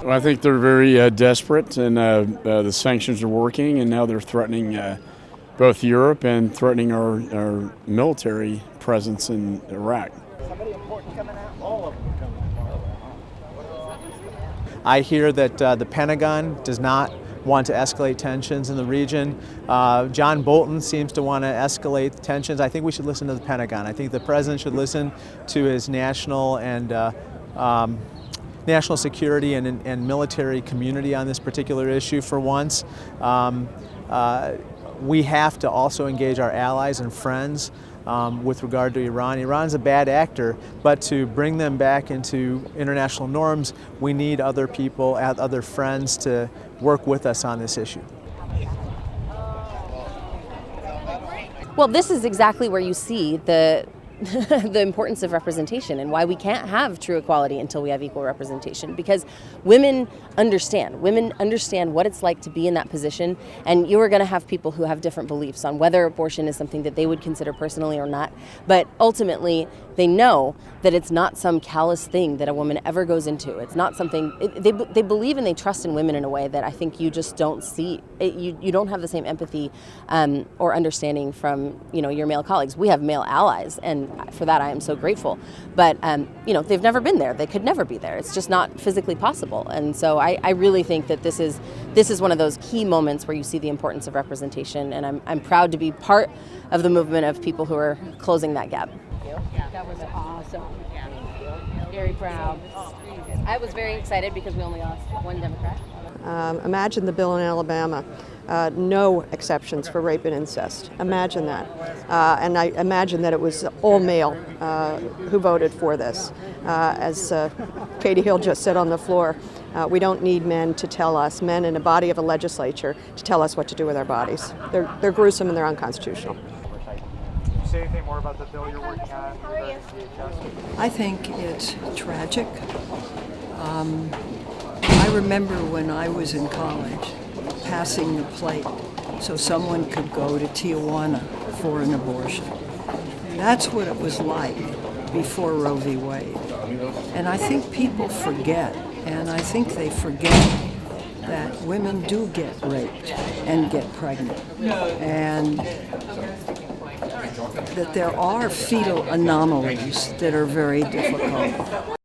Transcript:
Well, I think they're very desperate, and the sanctions are working, and now they're threatening both Europe and threatening our military presence in Iraq. I hear that the Pentagon does not want to escalate tensions in the region. John Bolton seems to want to escalate tensions. I think we should listen to the Pentagon. I think the president should listen to his national security and military community on this particular issue for once. We have to also engage our allies and friends with regard to Iran. Iran's a bad actor, but to bring them back into international norms, we need other people, other friends to work with us on this issue. Well, this is exactly where you see the the importance of representation and why we can't have true equality until we have equal representation, because women understand what it's like to be in that position, and you are going to have people who have different beliefs on whether abortion is something that they would consider personally or not, but ultimately they know that it's not some callous thing that a woman ever goes into. It's not something, they believe and they trust in women in a way that I think you just don't see. You don't have the same empathy or understanding from your male colleagues. We have male allies, and for that I am so grateful. But they've never been there. They could never be there. It's just not physically possible. And so I really think that this is one of those key moments where you see the importance of representation, and I'm proud to be part of the movement of people who are closing that gap. That was awesome. Very proud. I was very excited because we only lost one Democrat. Imagine the bill in Alabama. No exceptions for rape and incest. Imagine that. And I imagine that it was all male who voted for this. As Katie Hill just said on the floor, we don't need men to tell us, men in a body of a legislature, to tell us what to do with our bodies. They're gruesome and they're unconstitutional. Can you say anything more about the bill you're working on? I think it's tragic. I remember when I was in college passing the plate so someone could go to Tijuana for an abortion. That's what it was like before Roe v. Wade. And I think people forget, and I think they forget that women do get raped and get pregnant, and that there are fetal anomalies that are very difficult.